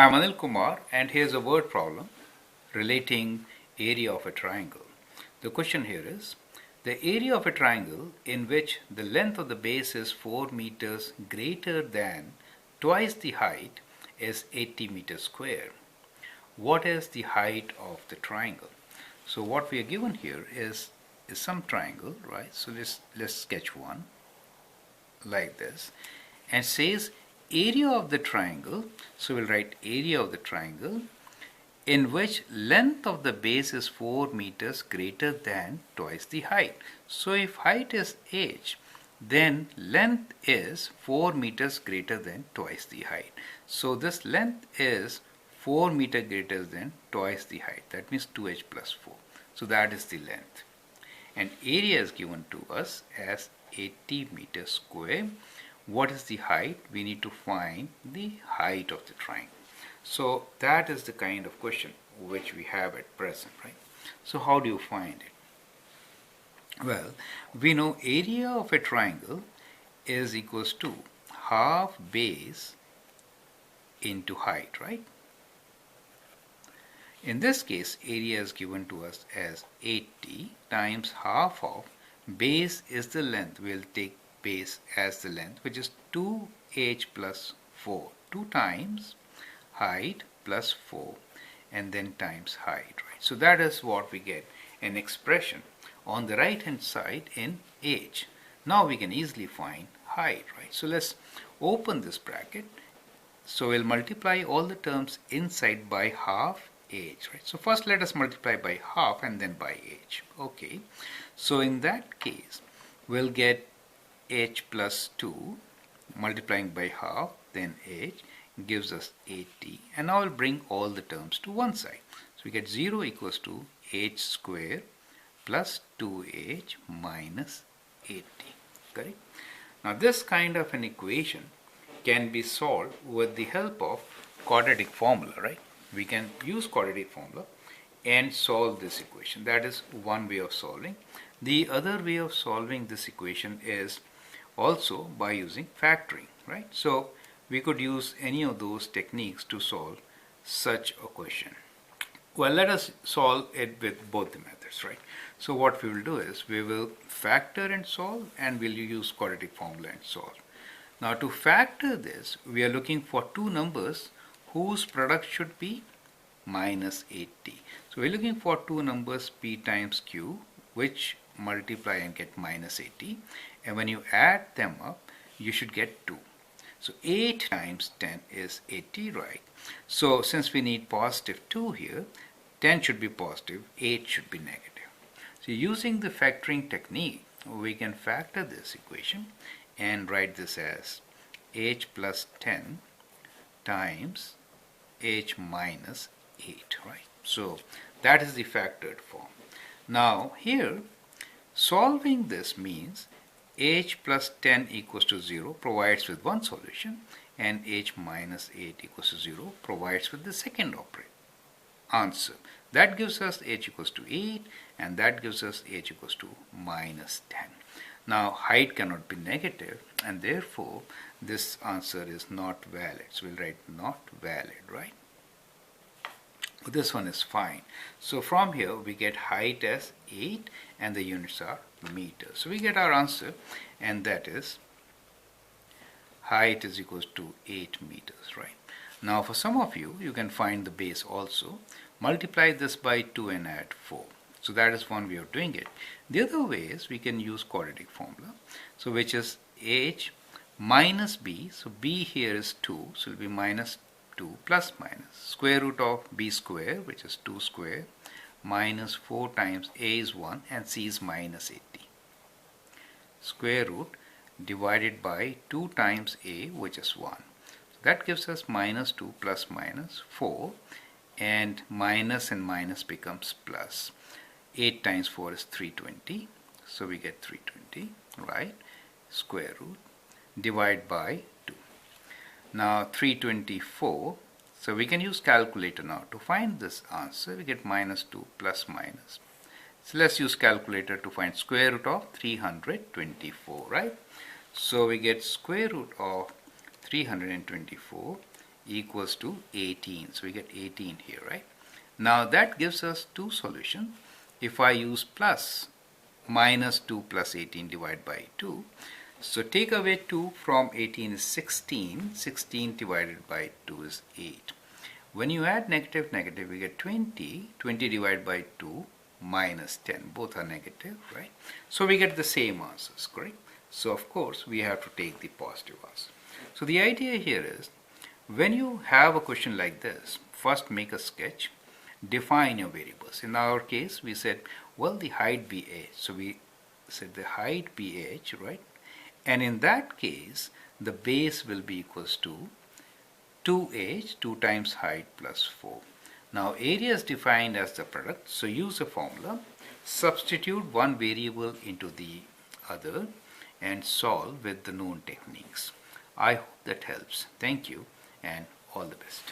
I'm Anil Kumar, and here's a word problem relating area of a triangle. The question here is, the area of a triangle in which the length of the base is 4 meters greater than twice the height is 80 meters square. What is the height of the triangle? So what we are given here is some triangle, right? So let's sketch one like this, and says area of the triangle. So we'll write area of the triangle in which length of the base is 4 meters greater than twice the height. So if height is h, then length is 4 meters greater than twice the height. So this length is 4 meter greater than twice the height. That means 2h plus 4. So that is the length. And area is given to us as 80 meters square. What is the height? We need to find the height of the triangle. So that is the kind of question which we have at present, right? So how do you find it? Well, we know area of a triangle is equals to half base into height, right? In this case, area is given to us as 80 times half of base is the length. We'll take base as the length, which is 2h plus 4. 2 times height plus 4 and then times height, right? So that is what we get, an expression on the right hand side in h. Now we can easily find height, right? So let's open this bracket. So we'll multiply all the terms inside by half h, right? So first let us multiply by half and then by h. Okay, so in that case we'll get h plus 2 multiplying by half, then h gives us 80, and now we'll bring all the terms to one side. So we get 0 equals to h square plus 2h minus 80, correct? Now this kind of an equation can be solved with the help of quadratic formula, right? We can use quadratic formula and solve this equation. That is one way of solving. The other way of solving this equation is also by using factoring, right? So we could use any of those techniques to solve such a question. Well, let us solve it with both the methods, right? So what we will do is we will factor and solve, and we'll use quadratic formula and solve. Now to factor this, we are looking for two numbers whose product should be minus 80. So we're looking for two numbers p times q, which multiply and get minus 80, and when you add them up you should get 2. So 8 times 10 is 80, right? So since we need positive 2 here, 10 should be positive, 8 should be negative. So using the factoring technique, we can factor this equation and write this as h plus 10 times h minus 8, right? So that is the factored form. Now here, solving this means h plus 10 equals to 0 provides with one solution, and h minus 8 equals to 0 provides with the second answer. That gives us h equals to 8, and that gives us h equals to minus 10. Now height cannot be negative, and therefore this answer is not valid. So we'll write not valid, right? This one is fine. So from here we get height as 8 and the units are meters. So we get our answer, and that is height is equals to 8 meters, right? Now for some of you, you can find the base also. Multiply this by 2 and add 4. So that is one way of doing it. The other way is we can use quadratic formula. So which is h minus b. So b here is 2. So it will be minus 2 plus minus square root of b square, which is 2 square, minus 4 times a is 1 and c is minus 80. Square root divided by 2 times a, which is 1. So that gives us minus 2 plus minus 4, and minus becomes plus. 8 times 4 is 320. So we get 320, right? Square root divide by 2. Now 324, so we can use calculator now to find this answer. We get minus 2 plus minus. So let's use calculator to find square root of 324, right? So we get square root of 324 equals to 18. So we get 18 here, right? Now that gives us two solutions. If I use plus, minus 2 plus 18 divided by 2. So take away 2 from 18 is 16. 16 divided by 2 is 8. When you add negative, negative, we get 20. 20 divided by 2 minus 10. Both are negative, right? So we get the same answers, correct? So of course we have to take the positive answer. So the idea here is, when you have a question like this, first make a sketch, define your variables. In our case, we said, well, the height be h. So we said the height be h, right? And in that case, the base will be equals to 2h, 2 times height plus 4. Now area is defined as the product, so use a formula, substitute one variable into the other, and solve with the known techniques. I hope that helps. Thank you and all the best.